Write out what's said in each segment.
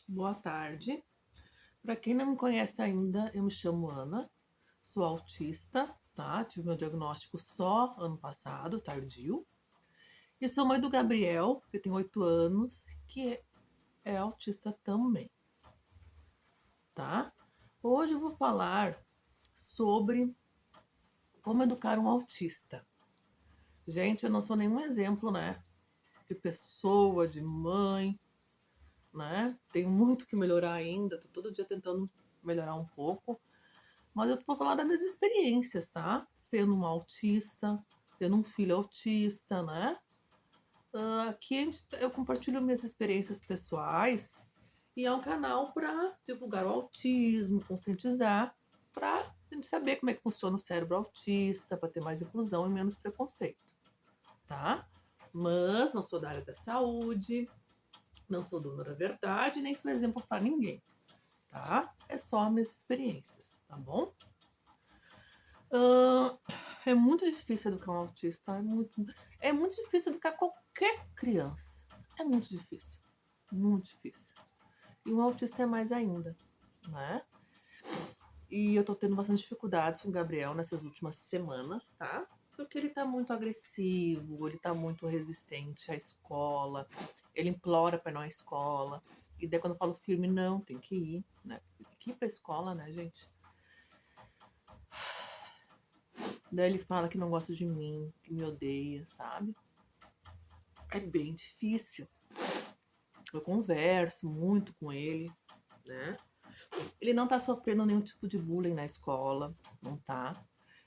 Boa tarde. Para quem não me conhece ainda, eu me chamo Ana, sou autista, tá? Tive meu diagnóstico só ano passado, tardio. E sou mãe do Gabriel, que tem 8 anos, que é autista também, tá? Hoje eu vou falar sobre como educar um autista. Gente, eu não sou nenhum exemplo, né? De pessoa, de mãe, né? Tenho muito que melhorar ainda, tô todo dia tentando melhorar um pouco. Mas eu vou falar das minhas experiências, tá? Sendo uma autista, tendo um filho autista, né? Aqui eu compartilho minhas experiências pessoais e é um canal para divulgar o autismo, conscientizar, para a gente saber como é que funciona o cérebro autista, para ter mais inclusão e menos preconceito, tá? Mas não sou da área da saúde, não sou dona da verdade, nem sou exemplo para ninguém, tá? É só minhas experiências, tá bom? Ah, é muito difícil educar um autista, é muito difícil educar qualquer criança. É muito difícil, muito difícil. E um autista é mais ainda, né? E eu tô tendo bastante dificuldades com o Gabriel nessas últimas semanas, tá? Porque ele tá muito agressivo, ele tá muito resistente à escola, ele implora pra ir à escola. E daí quando eu falo firme, não, tem que ir, né? Tem que ir pra escola, né, gente? Daí ele fala que não gosta de mim, que me odeia, sabe? É bem difícil. Eu converso muito com ele, né? Ele não tá sofrendo nenhum tipo de bullying na escola, não tá.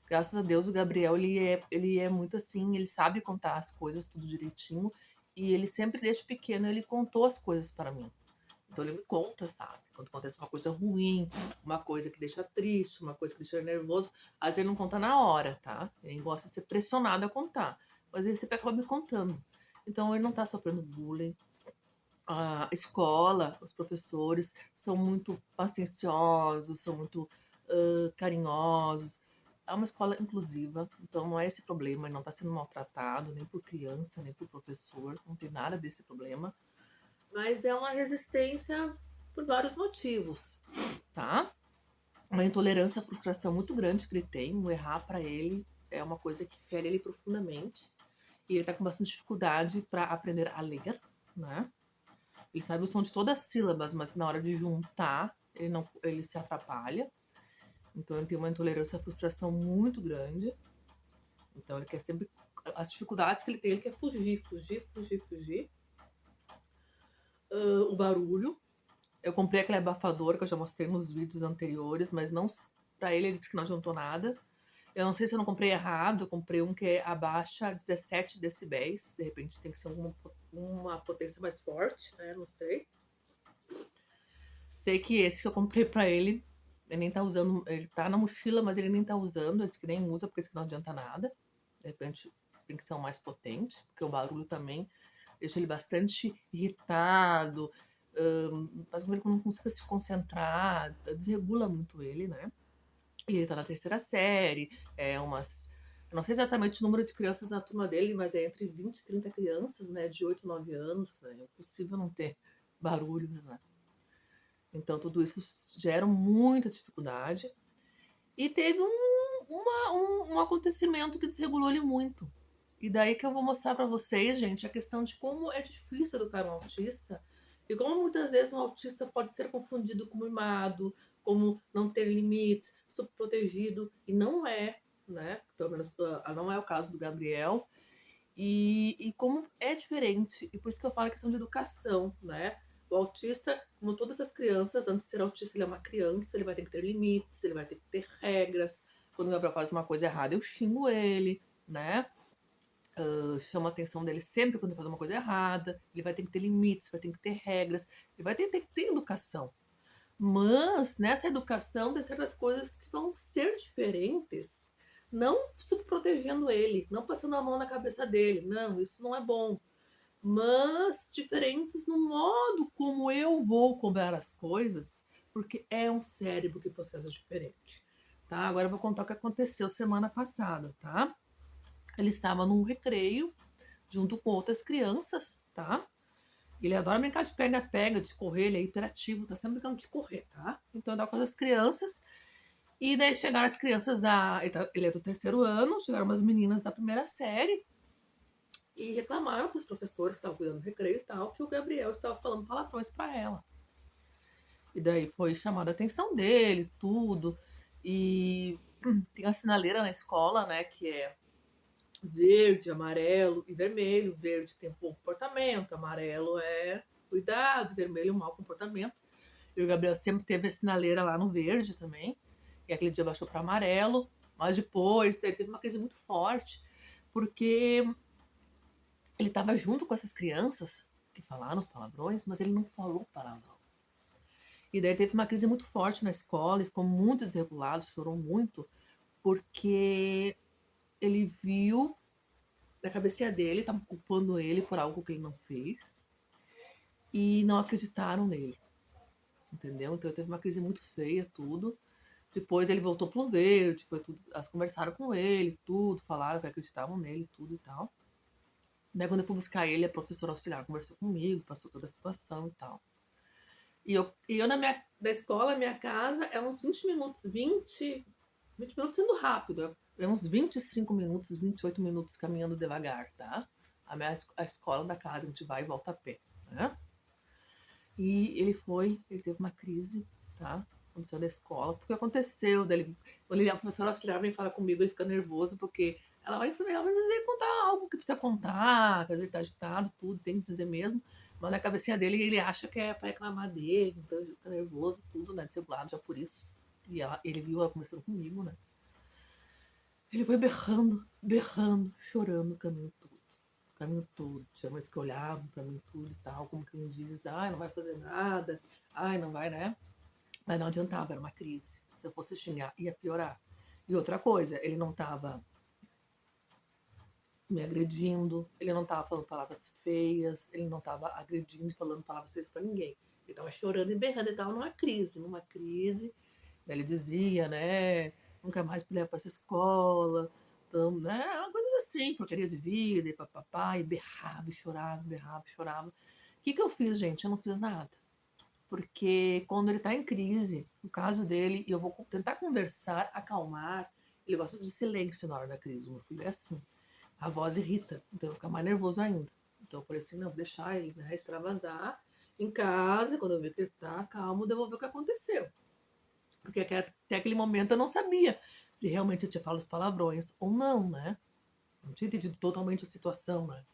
Graças a Deus o Gabriel, ele é muito assim, ele sabe contar as coisas tudo direitinho e ele sempre desde pequeno ele contou as coisas para mim. Então ele me conta, sabe? Quando acontece uma coisa ruim, uma coisa que deixa triste, uma coisa que deixa nervoso, às vezes ele não conta na hora, tá? Ele gosta de ser pressionado a contar, mas ele sempre acaba me contando. Então ele não tá sofrendo bullying. A escola, os professores são muito pacienciosos, são muito carinhosos. É uma escola inclusiva, então não é esse problema, ele não está sendo maltratado, nem por criança, nem por professor, não tem nada desse problema. Mas é uma resistência por vários motivos, tá? Uma intolerância à frustração muito grande que ele tem, o errar para ele é uma coisa que fere ele profundamente. E ele está com bastante dificuldade para aprender a ler, né? Ele sabe o som de todas as sílabas, mas na hora de juntar, ele se atrapalha. Então ele tem uma intolerância à frustração muito grande. Então ele quer sempre. As dificuldades que ele tem, ele quer fugir, fugir, fugir, fugir. O barulho. Eu comprei aquele abafador que eu já mostrei nos vídeos anteriores, mas não. Pra ele disse que não adiantou nada. Eu não sei se eu não comprei errado, eu comprei um que abaixa 17 decibéis. De repente tem que ser uma potência mais forte, né? Não sei. Sei que esse que eu comprei pra ele nem tá usando, ele tá na mochila, mas ele nem tá usando, ele disse que nem usa porque diz que não adianta nada. De repente tem que ser um mais potente, porque o barulho também deixa ele bastante irritado, faz com que ele não consiga se concentrar, desregula muito ele, né? E ele tá na terceira série, eu não sei exatamente o número de crianças na turma dele, mas é entre 20 e 30 crianças, né, de 8, 9 anos, né? É impossível não ter barulhos, né? Então, tudo isso gera muita dificuldade. E teve um acontecimento que desregulou ele muito. E daí que eu vou mostrar para vocês, gente, a questão de como é difícil educar um autista e como muitas vezes um autista pode ser confundido como mimado, como não ter limites, subprotegido, e não é, né? Pelo menos não é o caso do Gabriel. E como é diferente. E por isso que eu falo a questão de educação, né? O autista, como todas as crianças, antes de ser autista, ele é uma criança, ele vai ter que ter limites, ele vai ter que ter regras. Quando o Gabriel faz uma coisa errada, eu xingo ele, né? Chamo a atenção dele sempre quando ele faz uma coisa errada. Ele vai ter que ter limites, vai ter que ter regras, ele vai ter que ter educação. Mas nessa educação tem certas coisas que vão ser diferentes. Não subprotegendo ele, não passando a mão na cabeça dele. Não, isso não é bom. Mas diferentes no modo como eu vou cobrar as coisas, porque é um cérebro que processa diferente. Tá? Agora eu vou contar o que aconteceu semana passada, tá? Ele estava num recreio junto com outras crianças, tá? Ele adora brincar de pega-pega, de correr, ele é hiperativo, tá sempre brincando de correr, tá? Então eu dava com as crianças. E daí chegaram as crianças da. Ele é do terceiro ano, chegaram umas meninas da primeira série e reclamaram para os professores que estavam cuidando do recreio e tal, que o Gabriel estava falando palavrões para ela. E daí foi chamada a atenção dele, tudo. E tem a sinaleira na escola, né, que é verde, amarelo e vermelho. Verde tem bom comportamento, amarelo é cuidado, vermelho mau comportamento. E o Gabriel sempre teve a sinaleira lá no verde também. E aquele dia baixou para amarelo. Mas depois ele teve uma crise muito forte, porque ele estava junto com essas crianças que falaram os palavrões, mas ele não falou palavrão. E daí teve uma crise muito forte na escola e ficou muito desregulado, chorou muito, porque ele viu na cabecinha dele, estavam culpando ele por algo que ele não fez e não acreditaram nele, entendeu? Então teve uma crise muito feia, tudo. Depois ele voltou pro verde, foi tudo, elas conversaram com ele, tudo, falaram que acreditavam nele, tudo e tal. Daí quando eu fui buscar ele, a professora auxiliar conversou comigo, passou toda a situação e tal. E eu da escola, minha casa, é uns 20 minutos, 20 minutos indo rápido, é uns 25 minutos, 28 minutos caminhando devagar, tá? A escola da casa, a gente vai e volta a pé, né? E ele teve uma crise, tá? Aconteceu da escola, porque aconteceu dele. Quando a professora auxiliar vem falar comigo, ele fica nervoso, porque ela vai dizer, contar algo que precisa contar, que às vezes tá agitado, tudo, tem que dizer mesmo. Mas na cabecinha dele, ele acha que é pra reclamar dele, então ele fica nervoso, tudo, né? Desregulado já por isso. E ele viu ela conversando comigo, né? Ele foi berrando, berrando, chorando o caminho todo. O caminho todo. Tinha mais que olhavam pra mim tudo e tal, como que me diz, ai, não vai fazer nada, ai, não vai, né? Mas não adiantava, era uma crise. Se eu fosse xingar, ia piorar. E outra coisa, ele não tava me agredindo, ele não tava falando palavras feias, ele não tava agredindo e falando palavras feias pra ninguém. Ele tava chorando e berrando, ele tava numa crise, numa crise. Daí ele dizia, né, nunca mais me leva pra essa escola, então, né, coisas assim, porcaria de vida, e papapá, e berrava, e chorava, berrava, e chorava. O que que eu fiz, gente? Eu não fiz nada. Porque quando ele tá em crise, no caso dele, e eu vou tentar conversar, acalmar, ele gosta de silêncio na hora da crise. O meu filho é assim. A voz irrita, então ele fica mais nervoso ainda. Então eu falei assim, não, vou deixar ele, né, extravasar em casa, quando eu ver que ele tá calmo, devolver o que aconteceu. Porque até aquele momento eu não sabia se realmente eu tinha falado os palavrões ou não, né? Não tinha entendido totalmente a situação, né?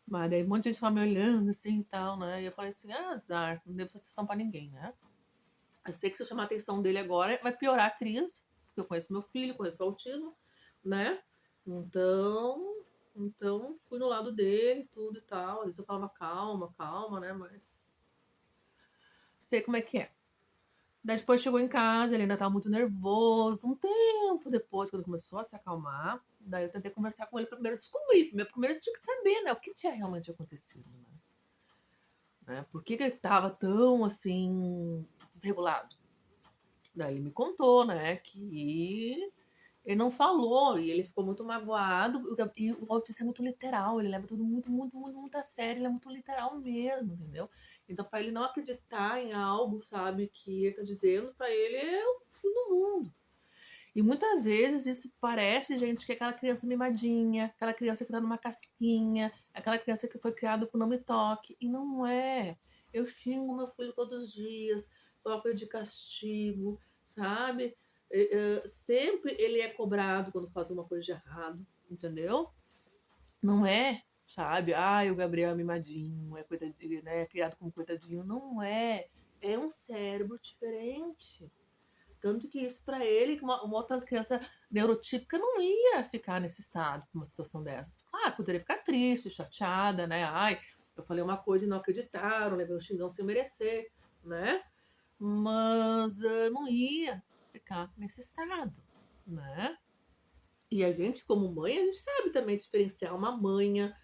Mas daí um monte de gente tava me olhando assim e tal, né? E eu falei assim, azar, não devo satisfação pra ninguém, né? Eu sei que se eu chamar a atenção dele agora, vai piorar a crise, porque eu conheço meu filho, conheço o autismo, né? Então fui no lado dele, tudo e tal. Às vezes eu falava calma, calma, né? Mas sei como é que é. Daí depois chegou em casa, ele ainda tava muito nervoso. Um tempo depois, quando começou a se acalmar, daí eu tentei conversar com ele pra primeiro descobrir. Primeiro eu tinha que saber, né? O que tinha realmente acontecido, né? Por que ele tava tão, assim, desregulado? Daí ele me contou, né, que ele não falou e ele ficou muito magoado. E o autista é muito literal, ele leva tudo muito, muito, muito, muito a sério, ele é muito literal mesmo, entendeu? Então, para ele não acreditar em algo, sabe, que ele tá dizendo, para ele é o fim do mundo. E muitas vezes isso parece, gente, que é aquela criança mimadinha, aquela criança que tá numa casquinha, aquela criança que foi criada com não me toque. E não é. Eu xingo meu filho todos os dias, coloco ele de castigo, sabe? Sempre ele é cobrado quando faz uma coisa de errado, entendeu? Não é, sabe? Ah, o Gabriel é mimadinho, é coitadinho, né? É criado como coitadinho. Não é. É um cérebro diferente. Tanto que isso para ele, uma outra criança neurotípica não ia ficar nesse estado, numa situação dessas. Ah, poderia ficar triste, chateada, né? Ai, eu falei uma coisa e não acreditaram, levei um xingão sem merecer, né? Mas não ia ficar nesse estado, né? E a gente, como mãe, a gente sabe também diferenciar uma manha,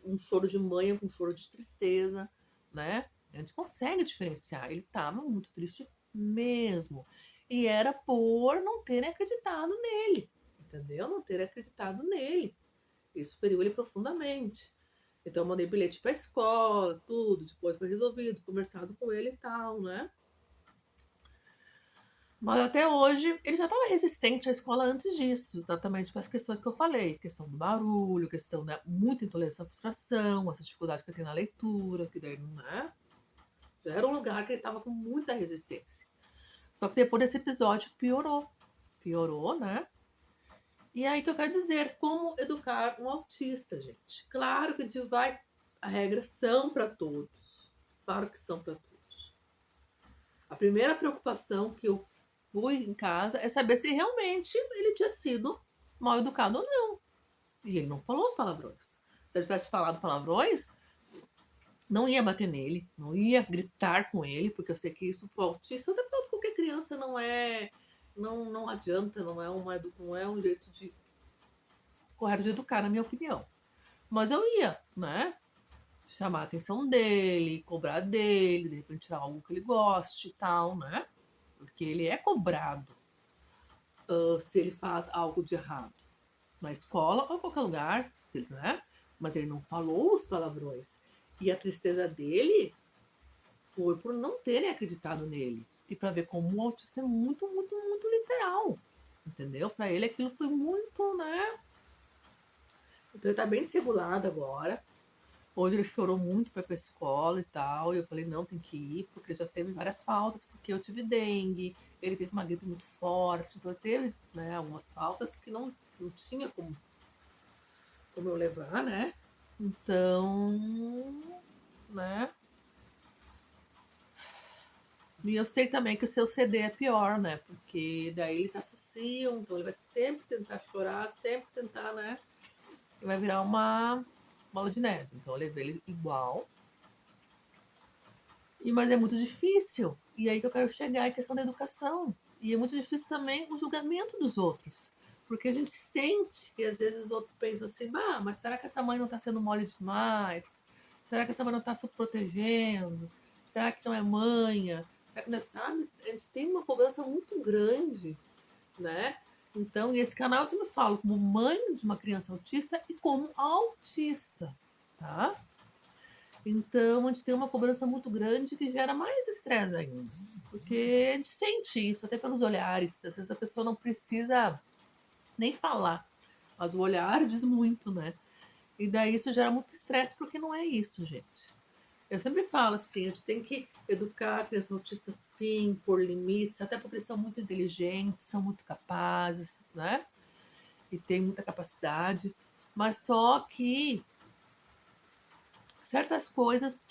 um choro de manha com um choro de tristeza, né? A gente consegue diferenciar. Ele estava muito triste mesmo. E era por não ter acreditado nele, entendeu? Não ter acreditado nele. Isso feriu ele profundamente. Então eu mandei bilhete pra escola, tudo, depois foi resolvido, conversado com ele e tal, né? Mas até hoje ele já estava resistente à escola antes disso, exatamente para as questões que eu falei, questão do barulho, questão da muita intolerância à frustração, essa dificuldade que ele tem na leitura, que daí não é. Já era um lugar que ele estava com muita resistência. Só que depois desse episódio piorou. Piorou, né? E aí que eu quero dizer, como educar um autista, gente. Claro que a gente vai. As regras são para todos. Claro que são para todos. A primeira preocupação que eu fui em casa é saber se realmente ele tinha sido mal educado ou não. E ele não falou os palavrões. Se ele tivesse falado palavrões, não ia bater nele, não ia gritar com ele, porque eu sei que isso pro autista, até pra qualquer criança não é. Não adianta, não é um jeito de correto de educar, na minha opinião. Mas eu ia, né? Chamar a atenção dele, cobrar dele, de repente tirar algo que ele goste e tal, né? Porque ele é cobrado se ele faz algo de errado. Na escola ou em qualquer lugar, né? Mas ele não falou os palavrões. E a tristeza dele foi por não terem acreditado nele. E para ver como o autista é muito, muito, muito literal. Entendeu? Para ele aquilo foi muito, né? Então ele tá bem desregulado agora. Hoje ele chorou muito para ir pra escola e tal. E eu falei, não, tem que ir, porque ele já teve várias faltas, porque eu tive dengue, ele teve uma gripe muito forte, então ele teve, né, algumas faltas que não tinha como eu levar, né? Então, né? E eu sei também que o seu CD é pior, né? Porque daí eles associam, então ele vai sempre tentar chorar, sempre tentar, né? E vai virar uma bola de neve. Então eu levei ele igual. Mas é muito difícil. E aí que eu quero chegar é a questão da educação. E é muito difícil também o julgamento dos outros. Porque a gente sente que às vezes os outros pensam assim, ah, mas será que essa mãe não está sendo mole demais? Será que essa mãe não está se protegendo? Será que não é manha? Será que não é, sabe? A gente tem uma cobrança muito grande, né? Então, e esse canal eu sempre falo como mãe de uma criança autista e como autista, tá? Então, a gente tem uma cobrança muito grande que gera mais estresse ainda. Porque a gente sente isso, até pelos olhares. Às vezes a pessoa não precisa nem falar, mas o olhar diz muito, né? E daí isso gera muito estresse, porque não é isso, gente. Eu sempre falo assim, a gente tem que educar a criança autista sim, por limites, até porque eles são muito inteligentes, são muito capazes, né? E têm muita capacidade. Mas só que certas coisas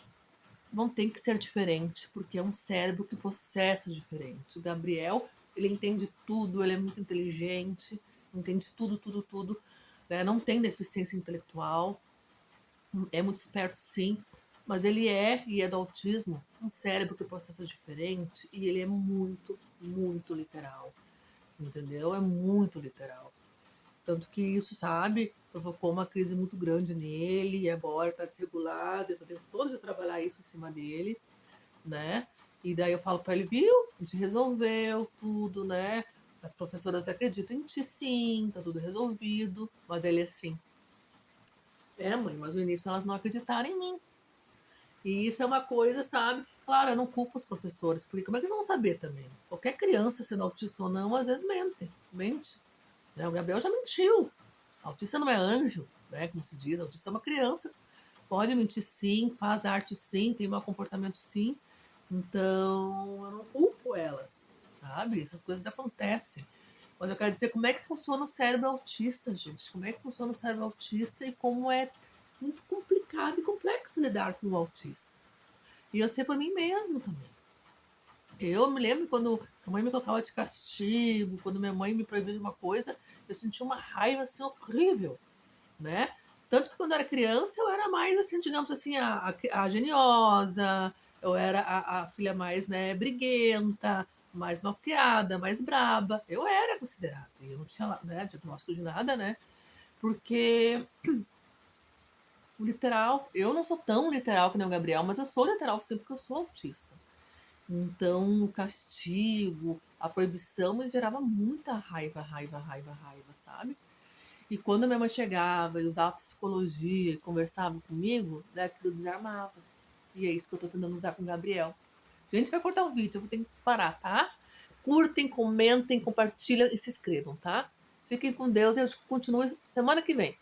vão ter que ser diferente, porque é um cérebro que processa diferente. O Gabriel, ele entende tudo, ele é muito inteligente, entende tudo, tudo, tudo, né? Não tem deficiência intelectual, é muito esperto sim, mas ele é, e é do autismo, um cérebro que processa diferente e ele é muito, muito literal, entendeu? É muito literal. Tanto que isso, sabe, provocou uma crise muito grande nele e agora tá desregulado, eu tô tendo todo de trabalhar isso em cima dele, né? E daí eu falo para ele, viu? A gente resolveu tudo, né? As professoras acreditam em ti sim, tá tudo resolvido. Mas ele assim, mãe, mas no início elas não acreditaram em mim. E isso é uma coisa, sabe? Claro, eu não culpo os professores, porque como é que eles vão saber também? Qualquer criança, sendo autista ou não, às vezes mente. Né? O Gabriel já mentiu. Autista não é anjo, né? Como se diz, autista é uma criança. Pode mentir sim, faz arte sim, tem mau comportamento sim. Então, eu não culpo elas, sabe? Essas coisas acontecem. Mas eu quero dizer como é que funciona o cérebro autista, gente. Como é que funciona o cérebro autista e como é muito complicado e complexo lidar com o autista. E eu sei por mim mesmo também. Eu me lembro quando a mãe me colocava de castigo, quando minha mãe me proibia de uma coisa, eu sentia uma raiva assim horrível, né? Tanto que quando eu era criança eu era mais assim, digamos assim, a geniosa, eu era a filha mais, né, briguenta, mais malcriada, mais braba. Eu era considerada. Eu não tinha, né, diagnóstico de nada, né? Porque o literal, eu não sou tão literal que nem o Gabriel, mas eu sou literal sim porque eu sou autista. Então, o castigo, a proibição me gerava muita raiva, raiva, raiva, raiva, sabe? E quando minha mãe chegava e usava psicologia e conversava comigo, né, aquilo desarmava. E é isso que eu tô tentando usar com o Gabriel. Gente, vai cortar o vídeo, eu vou ter que parar, tá? Curtem, comentem, compartilhem e se inscrevam, tá? Fiquem com Deus e eu continuo semana que vem.